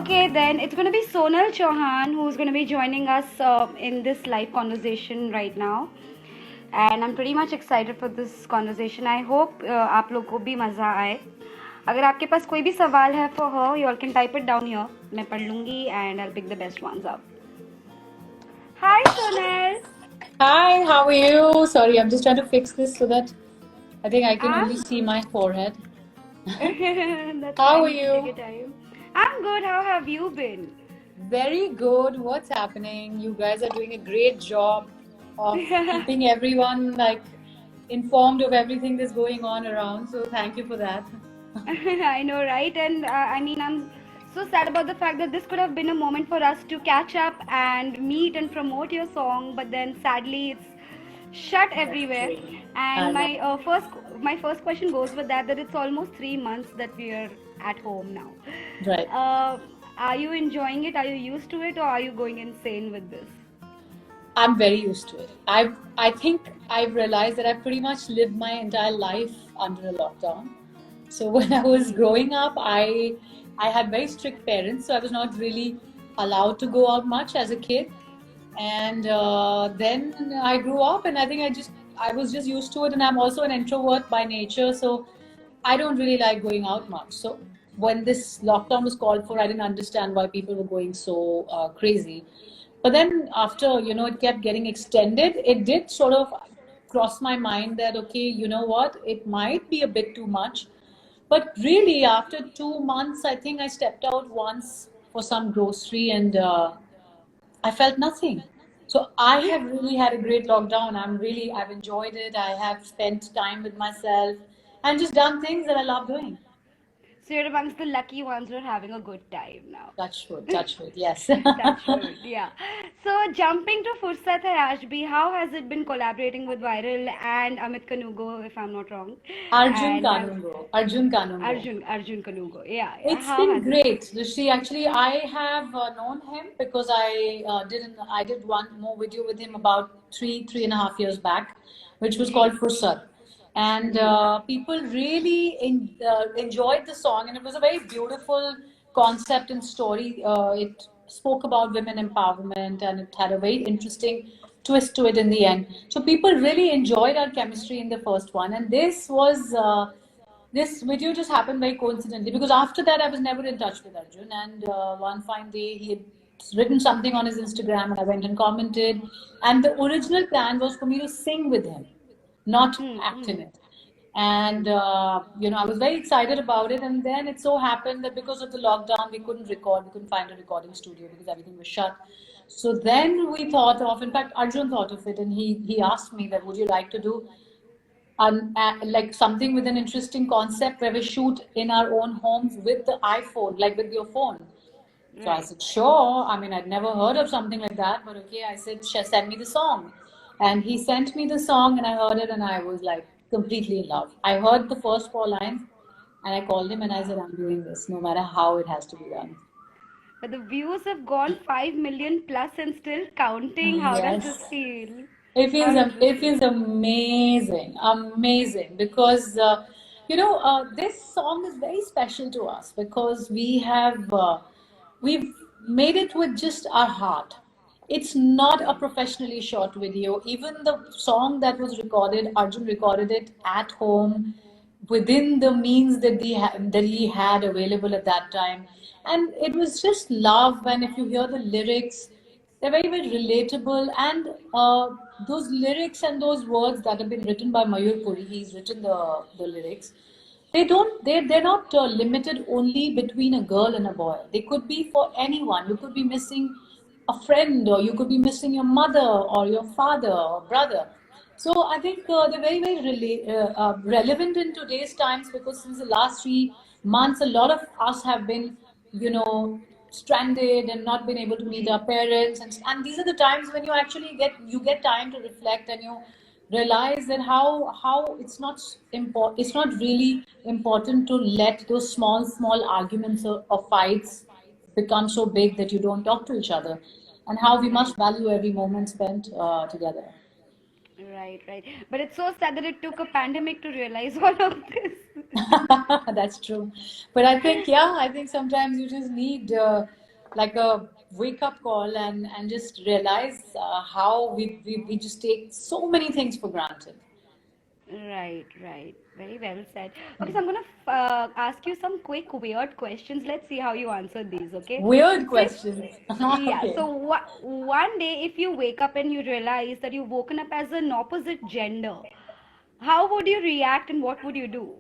Okay, then it's going to be Sonal Chauhan who's going to be joining us in this live conversation right now. And I'm pretty much excited for this conversation. I hope आप लोग को भी मज़ा आए. अगर आपके पास कोई भी सवाल है for her, you all can type it down here. मैं पढ़ लूँगी and I'll pick the best ones up. Hi, Sonal. Hi, how are you? Sorry, I'm just trying to fix this so that I think I can only I'm see my forehead. That's How fine. are Take you? your time. I'm good. How have you been? Very good. What's happening? You guys are doing a great job of keeping everyone informed of everything that's going on around. So thank you for that. I know, right? And I mean, I'm so sad about the fact that this could have been a moment for us to catch up and meet and promote your song, but then sadly it's shut everywhere. I And know. my first question goes with that it's almost 3 months that we are at home now. Right. Are you enjoying it? Are you used to it, or are you going insane with this? I'm very used to it. I think I've realized that I pretty much lived my entire life under a lockdown. So when I was growing up, I had very strict parents, so I was not really allowed to go out much as a kid. And then I grew up, and I think I was just used to it. And I'm also an introvert by nature, so I don't really like going out much. So when this lockdown was called for, I didn't understand why people were going so crazy. But then after, it kept getting extended, it did sort of cross my mind that, okay, you know what, it might be a bit too much. But really, after 2 months, I think I stepped out once for some grocery and I felt nothing. So I have really had a great lockdown. I've enjoyed it. I have spent time with myself and just done things that I love doing. So you're amongst the lucky ones who are having a good time now. Touch wood, yes. Touch wood, yeah. So jumping to Fursat Hai Ashbi, how has it been collaborating with Viral and Amit Kanugo, if I'm not wrong? Arjun And Kanungo. Arjun Kanungo. Arjun Kanugo, yeah. It's How been has it? great. Rishi, actually, I have known him because I did one more video with him about three and a half years back, which was called Fursat. And people really enjoyed the song, and it was a very beautiful concept and story. It spoke about women empowerment, and it had a very interesting twist to it in the end. So people really enjoyed our chemistry in the first one, and this video just happened very coincidentally because after that I was never in touch with Arjun, and one fine day he had written something on his Instagram, and I went and commented, and the original plan was for me to sing with him, not act in it. And I was very excited about it, and then it so happened that because of the lockdown we couldn't find a recording studio because everything was shut. So then we thought of, in fact Arjun thought of it, and he asked me that would you like to do like something with an interesting concept where we shoot in our own homes with the iPhone, like with your phone. So I said, sure. I mean, I'd never heard of something like that, but okay. I said, send me the song. And he sent me the song, and I heard it, and I was like completely in love. I heard the first 4 lines, and I called him and I said, I'm doing this, no matter how it has to be done. But the views have gone 5 million plus and still counting. How does this Yes. feel? It feels amazing because this song is very special to us because we've made it with just our heart. It's not a professionally shot video. Even the song that was recorded, Arjun recorded it at home within the means that he had available at that time, and it was just love. And if you hear the lyrics, they're very, very relatable. And those lyrics and those words that have been written by Mayur Puri, he's written the lyrics. They're not limited only between a girl and a boy. They could be for anyone. You could be missing a friend, or you could be missing your mother or your father or brother. So I think they're very, very relevant in today's times because since the last 3 months, a lot of us have been, stranded and not been able to meet our parents, and these are the times when you get time to reflect, and you realize that how it's not really important to let those small arguments or fights become so big that you don't talk to each other, and how we must value every moment spent together. Right. But it's so sad that it took a pandemic to realize all of this. That's true. But I think, yeah, I think sometimes you just need like a wake up call and just realize how we just take so many things for granted. Right, right. Very well said. Okay, so I'm gonna ask you some quick weird questions. Let's see how you answer these, okay? Weird So if, questions. yeah, Okay. so one day if you wake up and you realize that you've woken up as an opposite gender, how would you react and what would you do?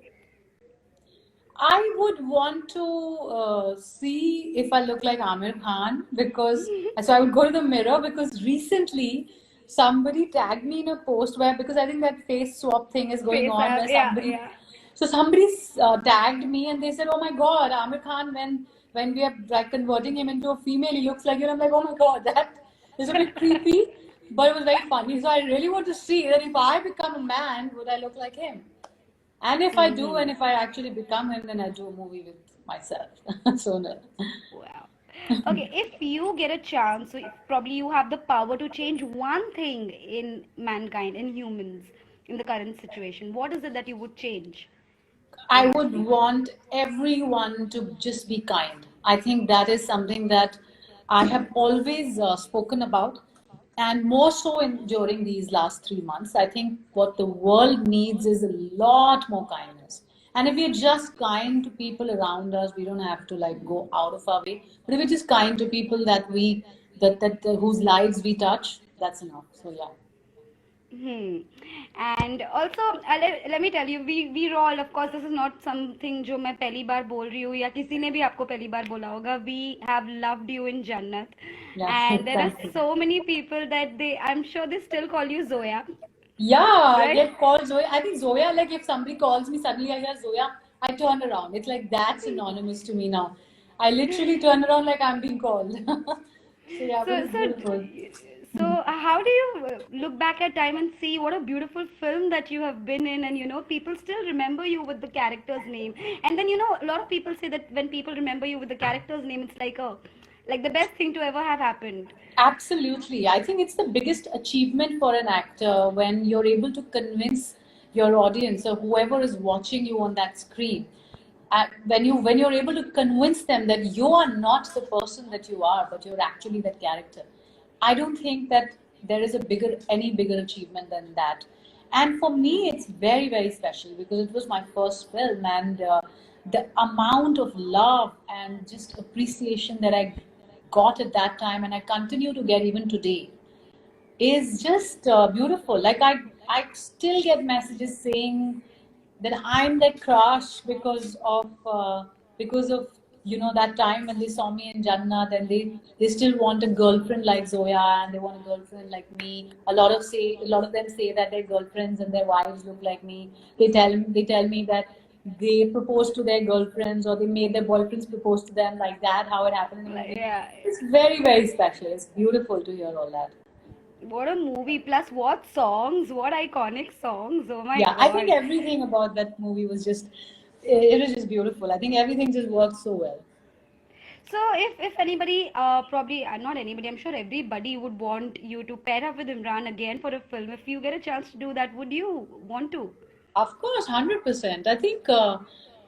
I would want to see if I look like Amir Khan because so I would go to the mirror because recently somebody tagged me in a post where because I think that face swap thing is going Face on up, where yeah, somebody yeah. so somebody tagged me and they said, "Oh my God, Amir Khan when we are like converting him into a female, he looks like you." And I'm like, "Oh my God, that is a bit creepy," but it was very funny. So I really want to see that if I become a man, would I look like him? And if I do, and Hmm. if I actually become him, then I do a movie with myself. So no. Wow. Okay, if you get a chance, so if probably you have the power to change one thing in mankind, in humans, in the current situation, what is it that you would change I would drastically? want everyone to just be kind. I think that is something that I have always spoken about, and more so in during these last 3 months. I think what the world needs is a lot more kindness. And if we're just kind to people around us, we don't have to like go out of our way. But if we're just kind to people that we that whose lives we touch, that's enough. So yeah. Hmm. And also, let me tell you, we all, of course, this is not something जो मैं पहली बार बोल रही हूँ या किसी ने भी आपको पहली बार बोला होगा. We have loved you in Jannat, Yeah, and there are thank you. so many people that I'm sure they still call you Zoya, Yeah, I right? get called Zoya. I think Zoya, like if somebody calls me, suddenly I hear Zoya, I turn around. It's like that's synonymous to me now. I literally turn around like I'm being called. So yeah, but So, it's so, beautiful. how do you look back at time and see what a beautiful film that you have been in, and people still remember you with the character's name. And then a lot of people say that when people remember you with the character's name, it's like the best thing to ever have happened. Absolutely. I think it's the biggest achievement for an actor when you're able to convince your audience or whoever is watching you on that screen. When you're able to convince them that you are not the person that you are, but you're actually that character. I don't think that there is a bigger any bigger achievement than that. And for me, it's very very special because it was my first film, and the amount of love and just appreciation that I got at that time and I continue to get even today is just beautiful. Like I still get messages saying that I'm their crush because of that time when they saw me in Jannat and they still want a girlfriend like Zoya and they want a girlfriend like me. A lot of them say that their girlfriends and their wives look like me. They tell me that they proposed to their girlfriends or they made their boyfriends propose to them like that, how it happened in the movie. Yeah, It's very, very special. It's beautiful to hear all that. what a movie! Plus, what songs! What iconic songs! Oh my Yeah, I think God! everything about that movie was it was just beautiful. I think everything just worked so well. So if anybody, probably not anybody, I'm sure everybody would want you to pair up with Imran again for a film. If you get a chance to do that, would you want to? Of course, 100%. I think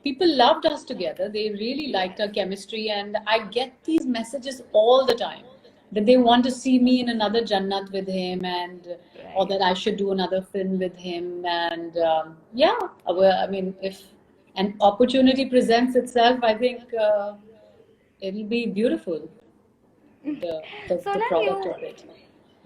people loved us together. They really liked our chemistry, and I get these messages all the time that they want to see me in another Jannat with him, and or Right. that I should do another film with him. And yeah, well, I mean, if an opportunity presents itself, I think it'll be beautiful. The Sonal, product you of it.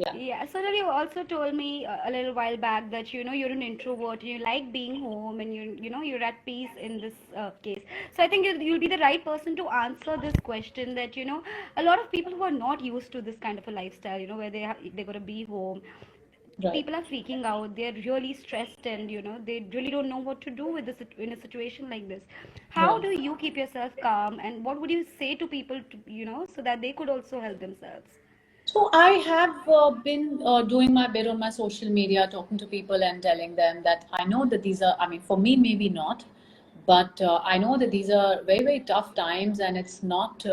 Yeah. yeah, Sonal, you also told me a little while back that you're an introvert and you like being home and you're at peace in this case. So I think you'll be the right person to answer this question that a lot of people who are not used to this kind of a lifestyle, where they're gonna be home, Right. people are freaking out, they're really stressed, and they really don't know what to do with this in a situation like this. How Right. do you keep yourself calm, and what would you say to people to, so that they could also help themselves? So I have been doing my bit on my social media, talking to people and telling them that I know that these are, I mean, for me, maybe not, but I know that these are very, very tough times, and it's not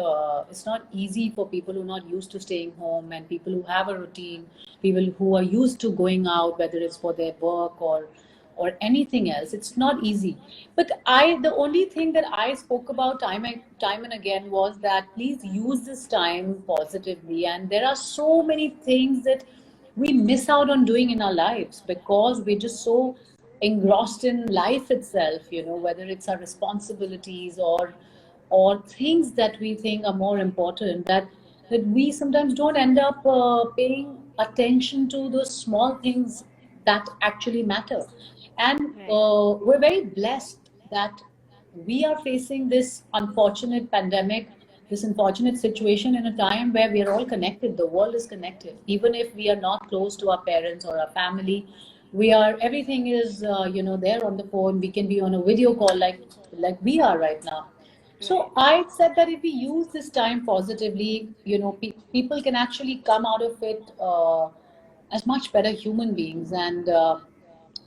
easy for people who are not used to staying home and people who have a routine, people who are used to going out, whether it's for their work or anything else. It's not easy. But the only thing that I spoke about time and again was that please use this time positively. And there are so many things that we miss out on doing in our lives because we're just so engrossed in life itself, whether it's our responsibilities or things that we think are more important, that we sometimes don't end up paying attention to those small things that actually matter. And Right. we're very blessed that we are facing this unfortunate pandemic, this unfortunate situation in a time where we are all connected. The world is connected. Even if we are not close to our parents or our family, everything is, there on the phone. We can be on a video call like we are right now. So Right. I said that if we use this time positively, people can actually come out of it as much better human beings. And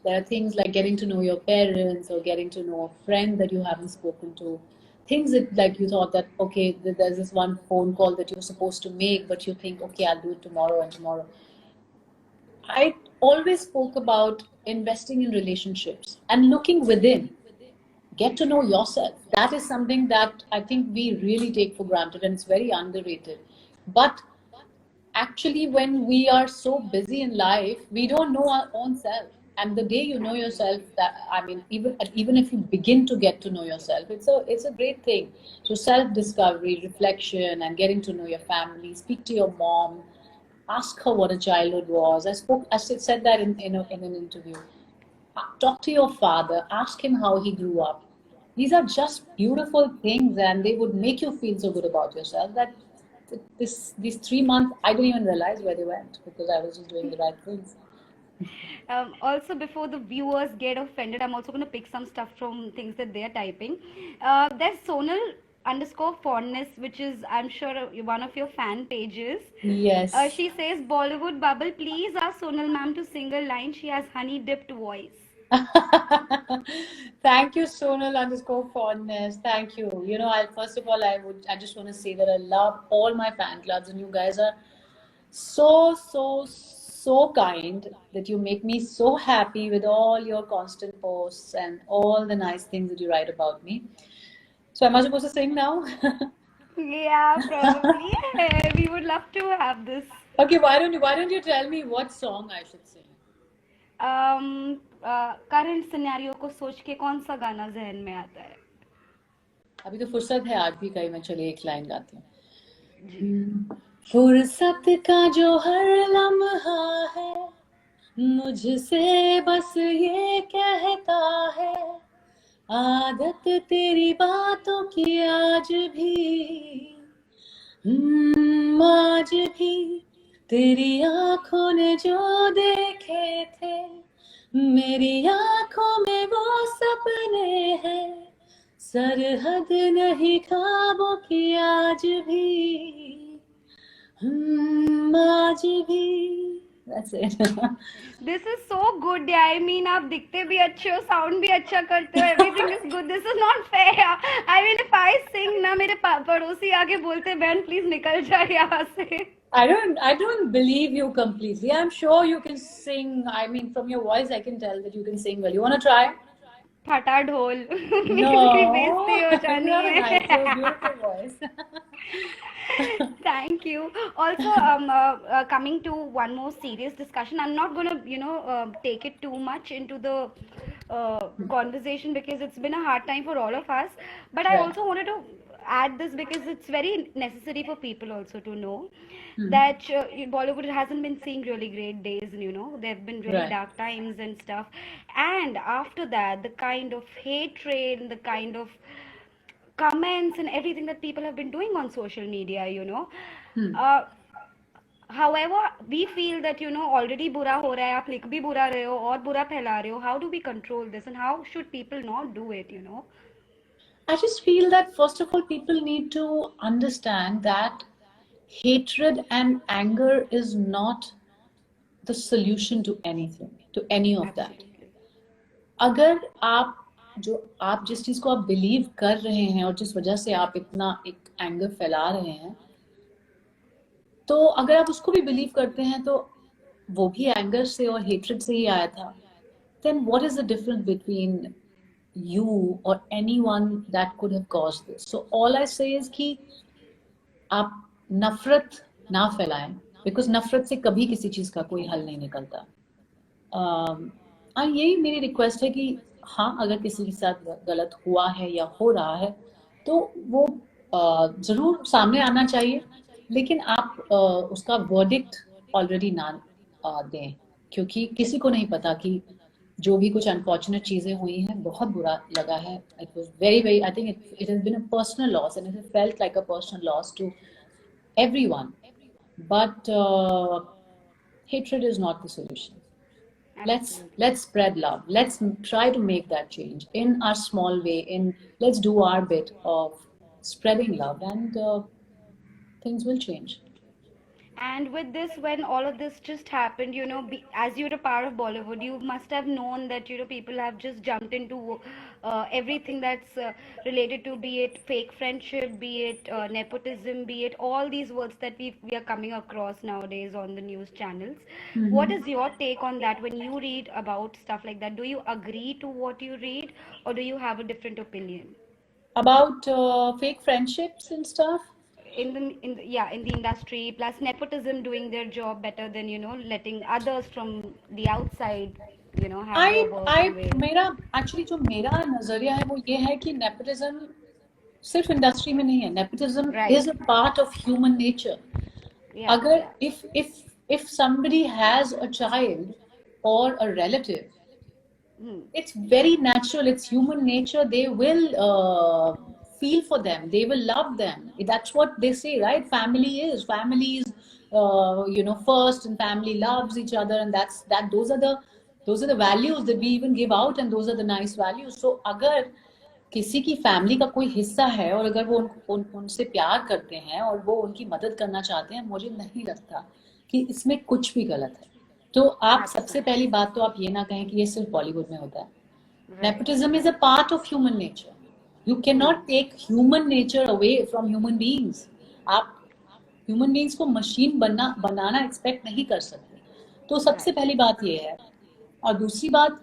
there are things like getting to know your parents or getting to know a friend that you haven't spoken to. Things that like you thought that okay, there's this one phone call that you're supposed to make, but you think okay, I'll do it tomorrow and tomorrow. I always spoke about investing in relationships and looking within. Get to know yourself. That is something that I think we really take for granted and it's very underrated. But actually, when we are so busy in life, we don't know our own self. And the day you know yourself, that I mean, even if you begin to get to know yourself, it's a great thing. So self discovery, reflection, and getting to know your family. Speak to your mom. Ask her what a childhood was. I said that in an interview. Talk to your father, ask him how he grew up. These are just beautiful things, and they would make you feel so good about yourself that these 3 months I didn't even realize where they went because I was just doing the right things. Also, before the viewers get offended, I'm also going to pick some stuff from things that they're typing. There's Sonal underscore fondness, which is, I'm sure, one of your fan pages. Yes. She says, Bollywood bubble, please ask Sonal ma'am to sing a line. She has honey dipped voice. Thank you, Sonal underscore fondness. Thank you. First of all, I just want to say that I love all my fan clubs, and you guys are so, so, so kind that you make me so happy with all your constant posts and all the nice things that you write about me. So, am I supposed to sing now? Yeah, probably. We would love to have this. Okay, why don't you tell me what song I should sing? Current scenario को सोच के कौन सा गाना जहन में आता है? अभी तो फुर्सत है आज भी कहीं मैं चलिए एक लाइन गाती हूँ. जी. फुर्सत का जो हर लम्हा है मुझसे बस ये कहता है आदत तेरी बातों की आज भी तेरी आंखों ने जो देखे थे मेरी आंखों में वो सपने हैं सरहद नहीं ख्वाबों की आज भी. That's it. This is so good. I mean, आप दिखते भी अच्छे हो, sound भी अच्छा करते हो, everything is good. This is not fair. I mean, if I sing ना मेरे पड़ोसी आके बोलते बहन please निकल जा यहाँ से. I don't believe you completely. I'm sure you can sing. I mean, from your voice, I can tell that you can sing well. You want to try? फटा ढोल. No, बिल्कुल बेइज्जती हो जानी you have a है. nice, so beautiful voice. Thank you. Also, coming to one more serious discussion, I'm not going to, take it too much into the conversation because it's been a hard time for all of us. But I Right. also wanted to add this because it's very necessary for people also to know Hmm. that Bollywood hasn't been seeing really great days. There have been really Right. dark times and stuff. And after that, the kind of hatred, the kind of comments and everything that people have been doing on social media. Hmm. However, we feel that already बुरा हो रहा है, आप लिख भी बुरा रहे हो और बुरा फैला रहे हो. How do we control this and how should people not do it? I just feel that first of all, people need to understand that hatred and anger is not the solution to anything, to any of that. Absolutely. अगर आप जिस चीज को आप believe कर रहे हैं और जिस वजह से आप इतना एक एंगर फैला रहे हैं तो अगर आप उसको भी बिलीव करते हैं तो वो भी एंगर से और हेट्रेड से ही आया था. then what is the difference between you or anyone that could have caused this? So all I say is कि आप नफरत ना फैलाएं, बिकॉज नफरत से कभी किसी चीज का कोई हल नहीं निकलता. यही मेरी रिक्वेस्ट है कि हाँ, अगर किसी के साथ गलत हुआ है या हो रहा है तो वो जरूर सामने आना चाहिए, लेकिन आप उसका वर्डिक्ट ऑलरेडी ना दें, क्योंकि किसी को नहीं पता कि जो भी कुछ अनफॉर्चुनेट चीजें हुई हैं, बहुत बुरा लगा है. It was very very, I think it has been a personal loss and it felt like a personal loss to everyone. But hatred is not the solution. Absolutely. Let's spread love. Let's try to make that change in our small way. Let's do our bit of spreading love, and things will change. And with this, when all of this just happened, as you're a part of Bollywood, you must have known that, people have just jumped into everything that's related to, be it fake friendship, be it nepotism, be it all these words that we are coming across nowadays on the news channels. What is your take on that when you read about stuff like that? Do you agree to what you read, or do you have a different opinion? About fake friendships and stuff? In the industry, plus nepotism doing their job better than letting others from the outside have their work and way. मेरा actually जो मेरा नजरिया है वो ये है कि nepotism सिर्फ इंडस्ट्री में नहीं है. Nepotism is a part of human nature. अगर if somebody has a child or a relative, it's very natural, it's human nature, they will feel for them, they will love them. That's what they say, right? Family is first, and family loves each other, and those are the values that we even give out, and those are the nice values. So अगर किसी की family का कोई हिस्सा है और अगर वो उनसे प्यार करते हैं और वो उनकी मदद करना चाहते हैं, मुझे नहीं लगता कि इसमें कुछ भी गलत है. तो आप सबसे पहली बात तो आप ये ना कहें कि ये सिर्फ बॉलीवुड में होता है. Nepotism is a part of human nature. You can not take human nature away from human beings. आप ह्यूमन बीइंग्स को मशीन बनाना एक्सपेक्ट नहीं कर सकते. तो सबसे पहली बात ये है. और दूसरी बात,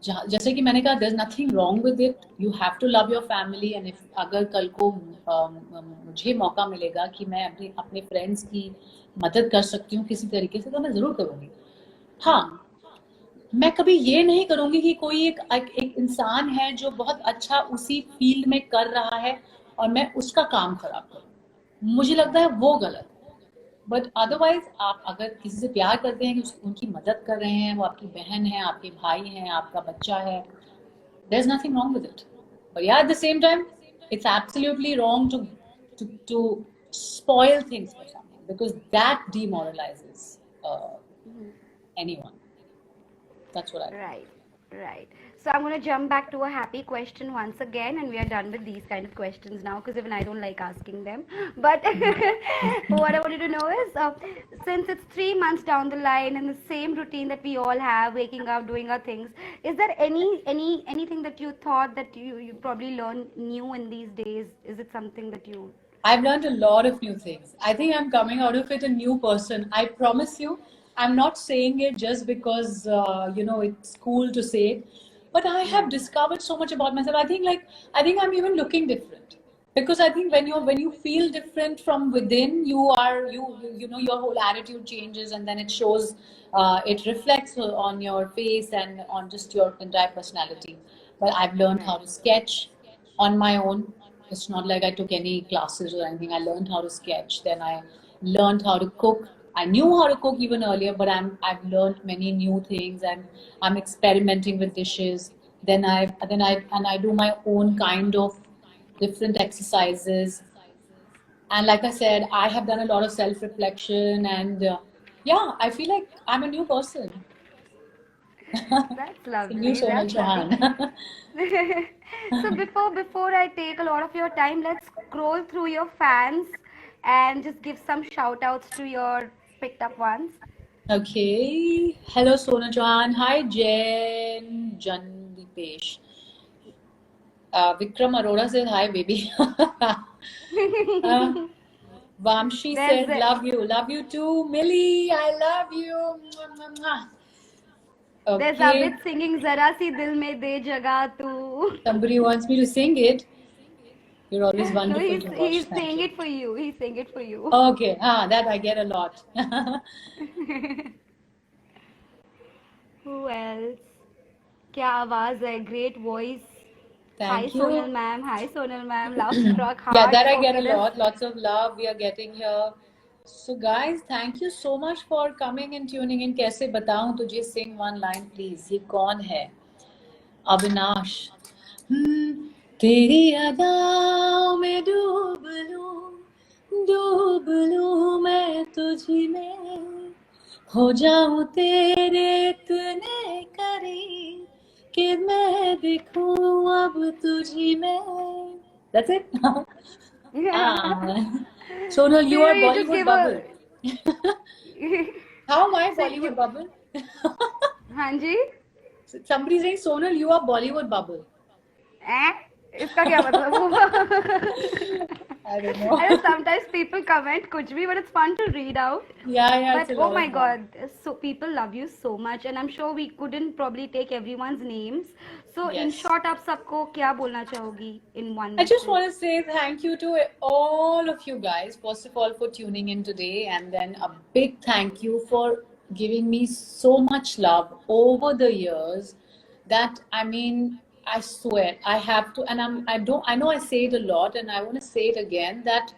जैसे कि मैंने कहा, there is nothing wrong with it. You have to love your family, and अगर कल को मुझे मौका मिलेगा कि मैं अपने फ्रेंड्स की मदद कर सकती हूँ किसी तरीके से, तो मैं जरूर करूंगी. हाँ, मैं कभी ये नहीं करूंगी कि कोई एक इंसान है जो बहुत अच्छा उसी फील्ड में कर रहा है और मैं उसका काम खराब करूँ. मुझे लगता है वो गलत. बट अदरवाइज आप अगर किसी से प्यार करते हैं, कि उनकी मदद कर रहे हैं, वो आपकी बहन है, आपके भाई हैं, आपका बच्चा है, there is nothing wrong with it. But yeah at the same time it's absolutely wrong to spoil things for someone, because that demoralizes anyone. That's what I think. Right. So I'm going to jump back to a happy question once again, and we are done with these kind of questions now, because even I don't like asking them. But what I wanted to know is, since it's 3 months down the line and the same routine that we all have, waking up, doing our things, is there anything that you thought that you probably learned new in these days? Is it something that you... I've learned a lot of new things. I think I'm coming out of it a new person. I promise you. I'm not saying it just because it's cool to say it, but I have discovered so much about myself. I think I'm even looking different, because I think when you feel different from within, your whole attitude changes, and then it shows, it reflects on your face and on just your entire personality. But I've learned how to sketch on my own. It's not like I took any classes or anything. I learned how to sketch. Then I learned how to cook. I knew how to cook even earlier, but I've learned many new things, and I'm experimenting with dishes. Then I do my own kind of different exercises. And like I said, I have done a lot of self-reflection, and I feel like I'm a new person. That's lovely. New Sonal Chauhan. So before I take a lot of your time, let's scroll through your fans and just give some shout outs to your picked up ones. Okay. Hello, Sonal Chauhan. Hi, Jen Jandipesh. Vikram Arora says hi, baby. Vamshi said love you too. Millie, I love you. There's Okay. Abid singing Zara Si Dil Mein De Jaga Tu. Somebody wants me to sing it. You're always No, wonderful to watch. he's Thank saying you. it for you. He's saying it for you. Okay, that I get a lot. Who else? क्या आवाज है, great voice. Hi Thank Sonal you. ma'am, hi Sonal ma'am, love struck Yeah, hearts. that I get Okay, a lot. Lots of love we are getting here. So guys, thank you so much for coming and tuning in. कैसे बताऊं तुझे, sing one line please. ये कौन है? अविनाश. तेरी अदाओं में डूब लूं मैं तुझी में, हो जाऊं तेरे इतने करीब कि मैं दिखूं अब तुझी में. That's it. Sonal, you are you just Bollywood gave bubble. a. How am I So Bollywood bubble? हाँ जी. Somebody saying Sonal, you are Bollywood bubble. इसका क्या मतलब हुआ? I don't know. I know sometimes people comment कुछ भी, but it's fun to read out. Yeah, But it's a oh lot my of fun. God, so people love you so much, and I'm sure we couldn't probably take everyone's names. So in Yes. short, आप सबको क्या बोलना चाहोगी in one I just message? want to say thank you to all of you guys, first of all, for tuning in today, and then a big thank you for giving me so much love over the years that, I mean, I swear I have to, and I know I say it a lot, and I want to say it again, that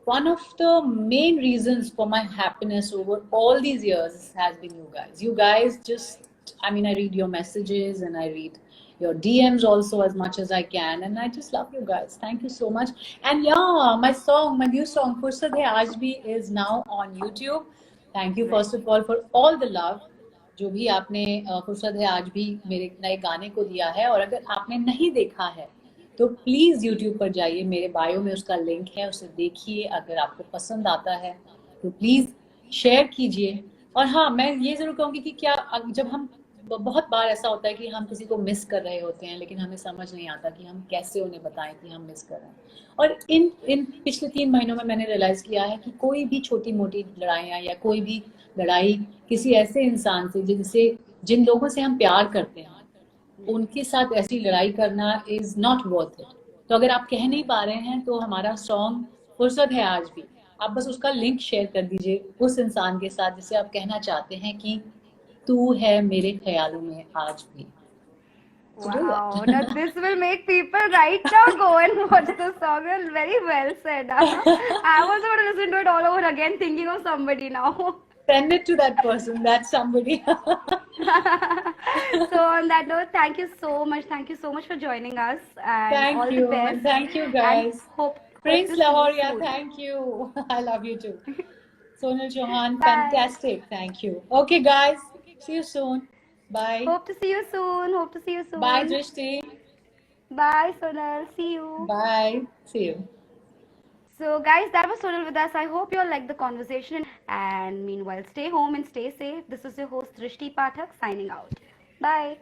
one of the main reasons for my happiness over all these years has been you guys. You guys just, I mean, I read your messages and I read your DMs also as much as I can, and I just love you guys. Thank you so much. And yeah, my new song, Fursat Hai Aaj Bhi, is now on YouTube. Thank you, first of all, for all the love जो भी आपने फुर्सत है आज भी मेरे नए गाने को दिया है. और अगर आपने नहीं देखा है तो प्लीज़ यूट्यूब पर जाइए, मेरे बायो में उसका लिंक है, उसे देखिए. अगर आपको पसंद आता है तो प्लीज़ शेयर कीजिए. और हाँ, मैं ये ज़रूर कहूँगी कि क्या जब हम, बहुत बार ऐसा होता है कि हम किसी को मिस कर रहे होते हैं, लेकिन हमें समझ नहीं आता कि हम कैसे उन्हें बताएं कि हम मिस कर रहे हैं. और इन पिछले 3 महीनों में मैंने रियलाइज़ किया है कि कोई भी छोटी मोटी लड़ाइयाँ या कोई भी लड़ाई किसी ऐसे इंसान से जिन लोगों से हम प्यार करते हैं, उनके साथ ऐसी लड़ाई करना इज नॉट वर्थ इट. तो अगर आप कह नहीं पा रहे हैं तो हमारा सॉन्ग फुर्सत है आज भी, आप बस उसका लिंक शेयर कर दीजिए उस इंसान के साथ जिसे आप कहना चाहते हैं कि तू है मेरे ख्यालों में आज भी. Wow, now this will make people right now go and watch the song. And very well said. I'm also going to listen to it all over again, thinking of somebody now. Send it to that person, that's somebody. So on that note, thank you so much. Thank you so much for joining us, and Thank all you, the best. and thank you And guys. hope Prince to see you Lahoria, soon. thank you. I love you too. Sonal Chauhan, Bye. fantastic. Thank you. Okay, guys. See you soon. Bye. Hope to see you soon. Hope to see you soon. Bye, Drishti. Bye, Sonal. See you. Bye. See you. So, guys, that was Sonal with us. I hope you all liked the conversation. And meanwhile, stay home and stay safe. This is your host, Drishti Pathak, signing out. Bye.